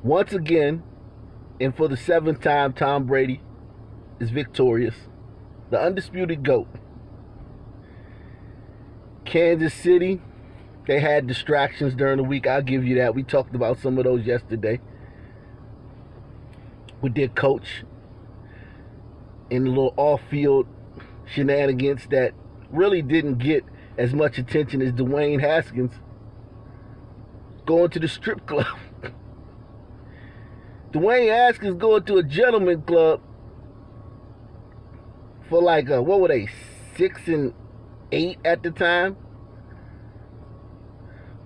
Once again, and for the seventh time, Tom Brady is victorious. The undisputed GOAT. Kansas City, they had distractions during the week. I'll give you that. We talked about some of those yesterday. With their coach in a little off-field shenanigans that really didn't get as much attention as Dwayne Haskins going to the strip club. Dwayne Haskins going to a gentleman club for like what were they, 6 and 8 at the time?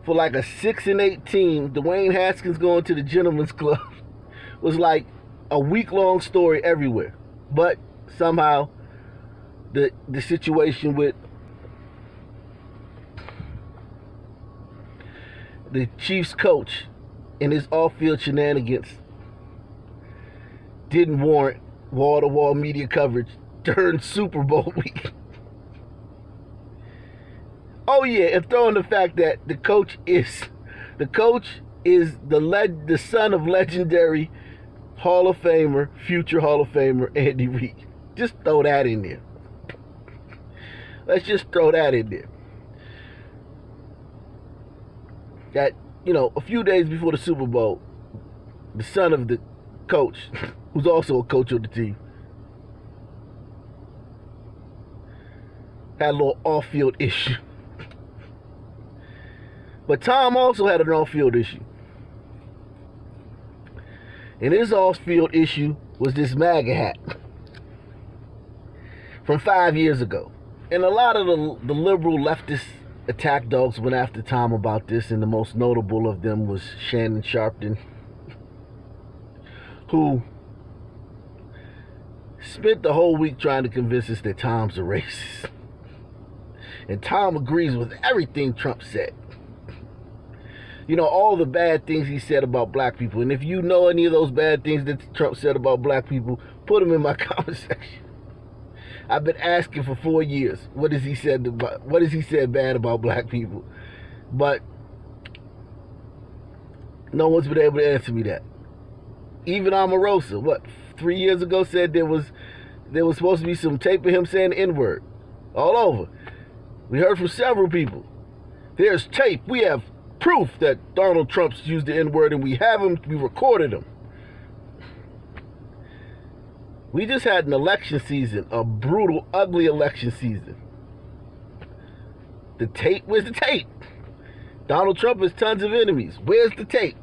For like a 6 and 8 team, Dwayne Haskins going to the gentleman's club was like a week-long story everywhere. But somehow the situation with the Chiefs coach and his off-field shenanigans didn't warrant wall-to-wall media coverage during Super Bowl week. Oh yeah, and throw in the fact that the coach is the son of legendary Hall of Famer, future Hall of Famer Andy Reid. Just throw that in there. Let's just throw that in there. That, a few days before the Super Bowl, the son of the coach, who's also a coach of the team, had a little off-field issue. But Tom also had an off-field issue. And his off-field issue was this MAGA hat from 5 years ago. And a lot of the liberal leftist attack dogs went after Tom about this, and the most notable of them was Shannon Sharpe, who spent the whole week trying to convince us that Tom's a racist. And Tom agrees with everything Trump said. All the bad things he said about black people. And if you know any of those bad things that Trump said about black people, put them in my comment section. I've been asking for 4 years, what has he said bad about black people? But no one's been able to answer me that. Even Omarosa, 3 years ago, said there was supposed to be some tape of him saying the N-word all over. We heard from several people. There's tape. We have proof that Donald Trump's used the N-word, and we recorded him. We just had an election season, a brutal, ugly election season. The tape, where's the tape? Donald Trump has tons of enemies. Where's the tape?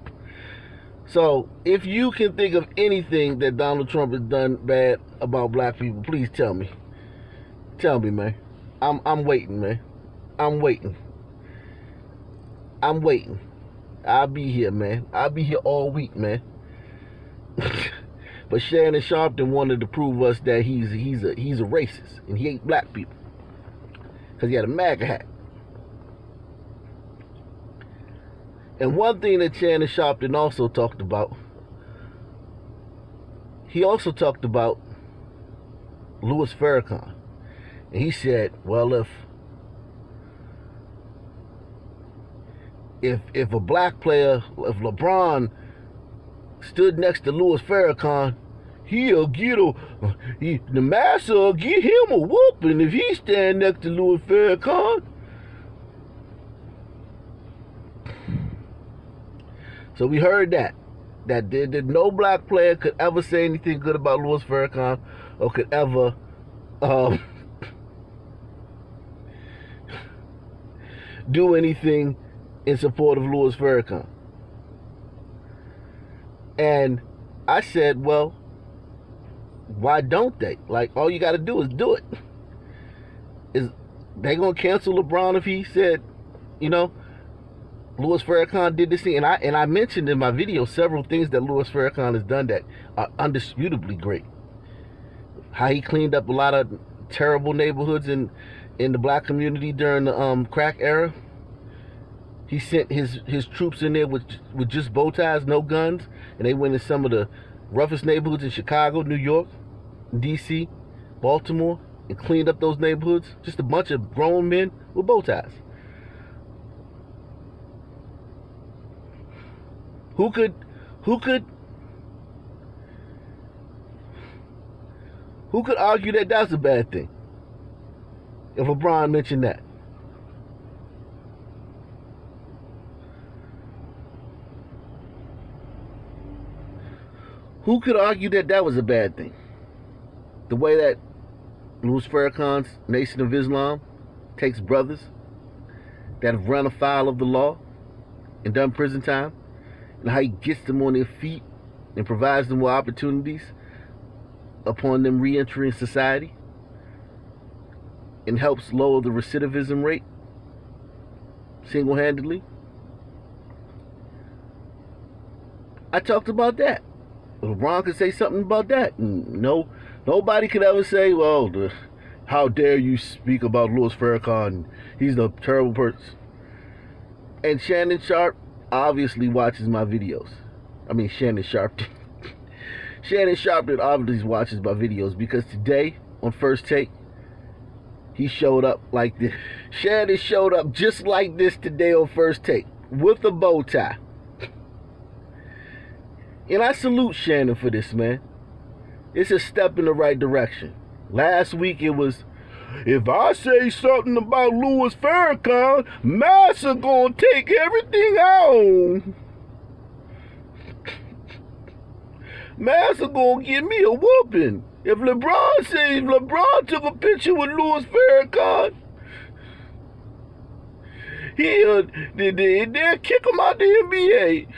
So, if you can think of anything that Donald Trump has done bad about black people, please tell me. Tell me, man. I'm waiting, man. I'm waiting. I'll be here, man. I'll be here all week, man. But Shannon Sharpe wanted to prove us that he's a racist and he hate black people because he had a MAGA hat. And one thing that Shannon Sharpe also talked about, he also talked about Louis Farrakhan. And he said, well, if a black player, if LeBron stood next to Louis Farrakhan, the master will get him a whooping if he stand next to Louis Farrakhan. So we heard that no black player could ever say anything good about Louis Farrakhan or could ever do anything in support of Louis Farrakhan. And I said, well, why don't they? Like, all you got to do is do it. Is they going to cancel LeBron if he said, Louis Farrakhan did this thing? And I mentioned in my video several things that Louis Farrakhan has done that are undisputably great. How he cleaned up a lot of terrible neighborhoods in the black community during the crack era. He sent his troops in there with just bow ties, no guns, and they went in some of the roughest neighborhoods in Chicago, New York, D.C., Baltimore, and cleaned up those neighborhoods. Just a bunch of grown men with bow ties. Who Who could argue that that's a bad thing? If LeBron mentioned that. Who could argue that that was a bad thing? The way that Louis Farrakhan's Nation of Islam takes brothers that have run afoul of the law and done prison time, and how he gets them on their feet and provides them with opportunities upon them re-entering society, and helps lower the recidivism rate single-handedly. I talked about that. LeBron could say something about that. No, nobody could ever say, well, how dare you speak about Louis Farrakhan? He's a terrible person. And Shannon Sharpe obviously watches my videos. I mean, Shannon Sharpe. Shannon Sharpe obviously watches my videos, because today on First Take, he showed up like this. Shannon showed up just like this today on First Take with a bow tie. And I salute Shannon for this, man. It's a step in the right direction. Last week it was, if I say something about Louis Farrakhan, Massa gonna take everything I own. Massa gonna give me a whooping. If LeBron took a picture with Louis Farrakhan, they'll kick him out the NBA.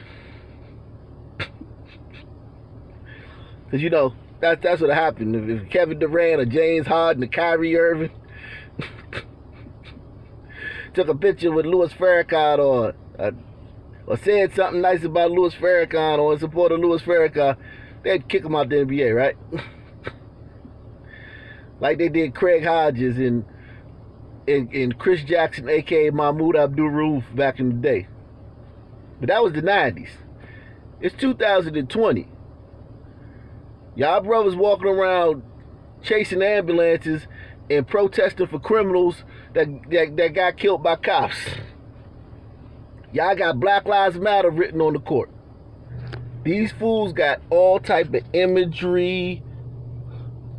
Because, you know, that's what happened. If Kevin Durant or James Harden or Kyrie Irving took a picture with Louis Farrakhan or said something nice about Louis Farrakhan or in support of Louis Farrakhan, they'd kick him out the NBA, right? Like they did Craig Hodges and Chris Jackson, a.k.a. Mahmoud Abdul-Rauf, back in the day. But that was the 90s. It's 2020. Y'all brothers walking around chasing ambulances and protesting for criminals that got killed by cops. Y'all got Black Lives Matter written on the court. These fools got all type of imagery,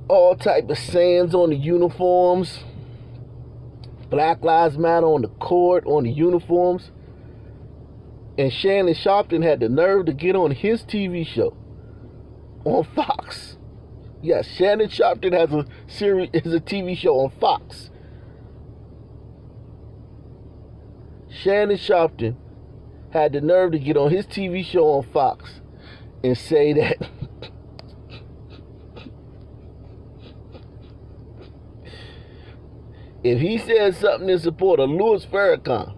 all type of sayings on the uniforms. Black Lives Matter on the court, on the uniforms. And Shannon Sharpe had the nerve to get on his TV show on Fox. Yes, Shannon Sharpe has a TV show on Fox. Shannon Sharpe had the nerve to get on his TV show on Fox and say that if he said something in support of Louis Farrakhan,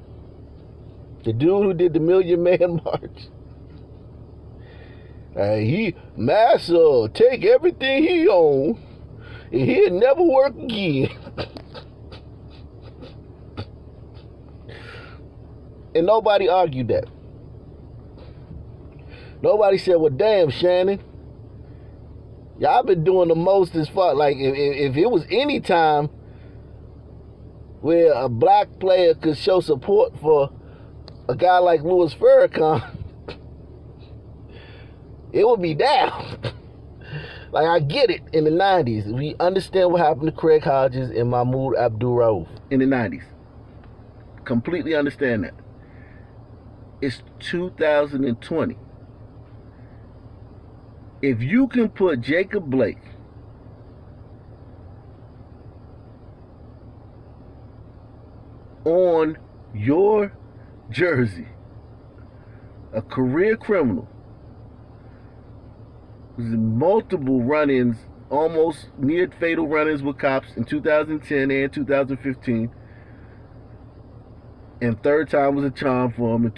the dude who did the Million Man March, Massa take everything he owned and he'll never work again. And nobody argued that. Nobody said, well, damn, Shannon, y'all been doing the most as far, like, if it was any time where a black player could show support for a guy like Louis Farrakhan, it would be down. Like, I get it in the 90s. We understand what happened to Craig Hodges and Mahmoud Abdul-Rauf in the 90s. Completely understand that. It's 2020. If you can put Jacob Blake on your jersey, a career criminal who's in multiple run-ins, almost near fatal run-ins with cops in 2010 and 2015, and third time was a charm for him in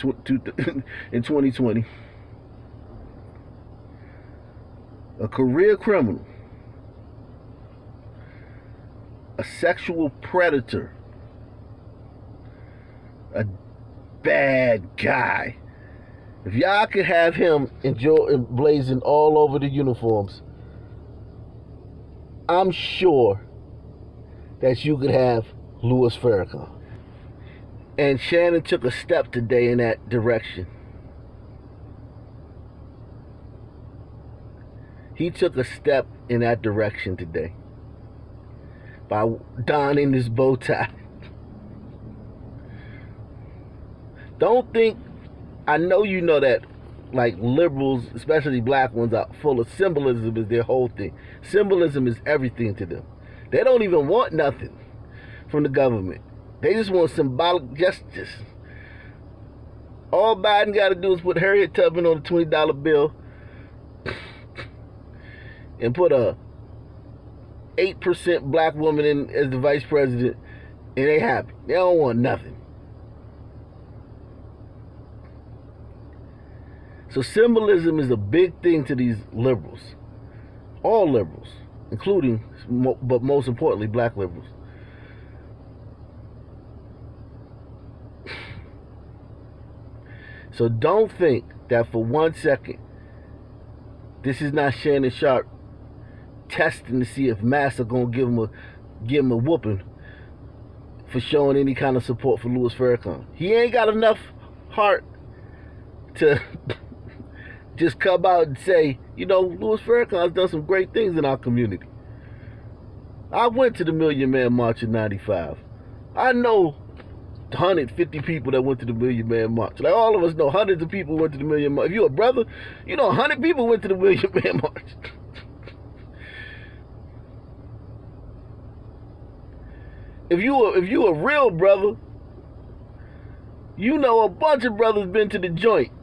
2020. A career criminal, a sexual predator, a bad guy. If y'all could have him blazing all over the uniforms, I'm sure that you could have Louis Farrakhan. And Shannon took a step today in that direction. He took a step in that direction today by donning his bow tie. Don't think, I know you know that, like, liberals, especially black ones, are full of symbolism is their whole thing. Symbolism is everything to them. They don't even want nothing from the government. They just want symbolic gestures. All Biden got to do is put Harriet Tubman on a $20 bill and put a 8% black woman in as the vice president, and they happy. They don't want nothing. So symbolism is a big thing to these liberals. All liberals, including, but most importantly, black liberals. So don't think that for 1 second, this is not Shannon Sharpe testing to see if Massa gonna give him a whooping for showing any kind of support for Louis Farrakhan. He ain't got enough heart to just come out and say, you know, Louis Farrakhan's done some great things in our community. I went to the Million Man March in '95. I know 150 people that went to the Million Man March. Like, all of us know hundreds of people went to the Million March. If you're a brother, you know 100 people went to the Million Man March. If you a real brother, you know a bunch of brothers been to the joint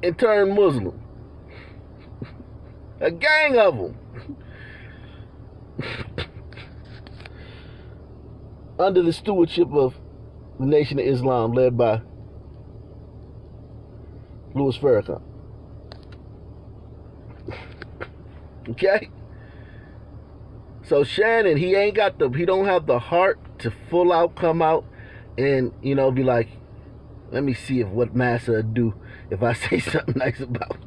and turned Muslim. A gang of them. Under the stewardship of the Nation of Islam, led by Louis Farrakhan. Okay? So Shannon, he don't have the heart to full out come out and, you know, be like, let me see if what Massa would do if I say something nice about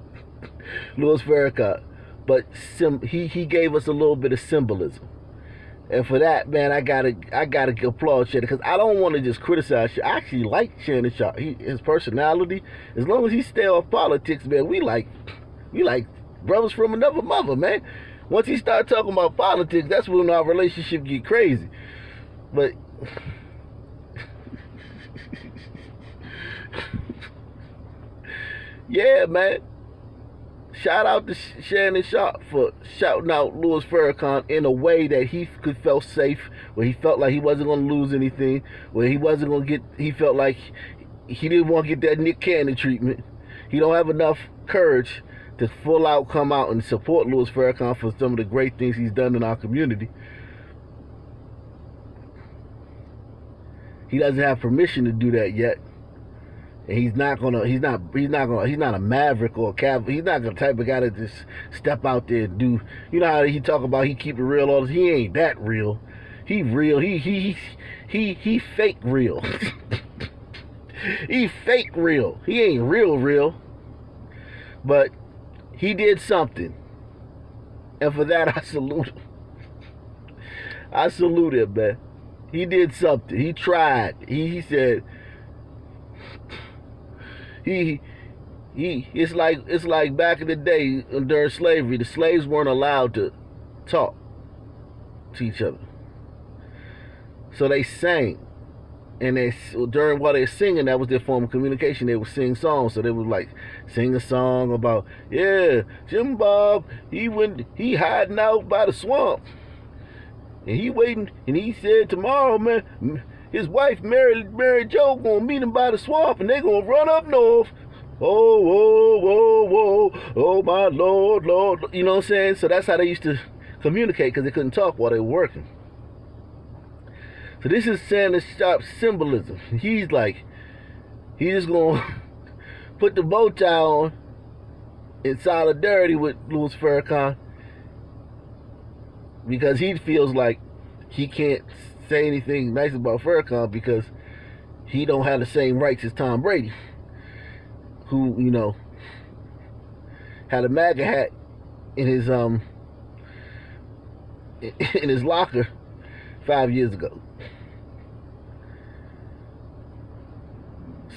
Louis Farrakhan. But he gave us a little bit of symbolism. And for that, man, I gotta applaud Shannon, because I don't want to just criticize Shannon. I actually like Shannon Sharpe. His personality, as long as he stay off politics, man, we like brothers from another mother, man. Once he start talking about politics, that's when our relationship get crazy. But yeah, man. Shout out to Shannon Sharpe for shouting out Louis Farrakhan in a way that he could feel safe, where he felt like he wasn't going to lose anything, where he wasn't going to get, he felt like he didn't want to get that Nick Cannon treatment. He don't have enough courage to full out come out and support Louis Farrakhan for some of the great things he's done in our community. He doesn't have permission to do that yet. And he's not a maverick or a cav. He's not the type of guy to just step out there and do, you know how he talk about he keep it real all this. He ain't that real. He real. He fake real. He fake real. He ain't real. But he did something. And for that, I salute him. I salute him, man. He did something. He tried. He said, it's like back in the day during slavery, the slaves weren't allowed to talk to each other. So they sang. And while they're singing, that was their form of communication. They would sing songs. So they would like sing a song about, yeah, Jim Bob, he hiding out by the swamp. And he waiting, and he said tomorrow, man, his wife, Mary Jo, gonna meet him by the swamp, and they gonna run up north. Oh, whoa, whoa, whoa, oh my Lord, Lord. You know what I'm saying? So that's how they used to communicate, because they couldn't talk while they were working. So this is Shannon Sharpe's symbolism. He's just gonna put the bow tie on in solidarity with Louis Farrakhan, because he feels like he can't say anything nice about Farrakhan because he don't have the same rights as Tom Brady, who, you know, had a MAGA hat in his locker 5 years ago.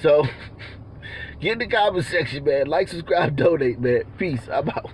So get in the comment section, man. Like, subscribe, donate, man. Peace. I'm out.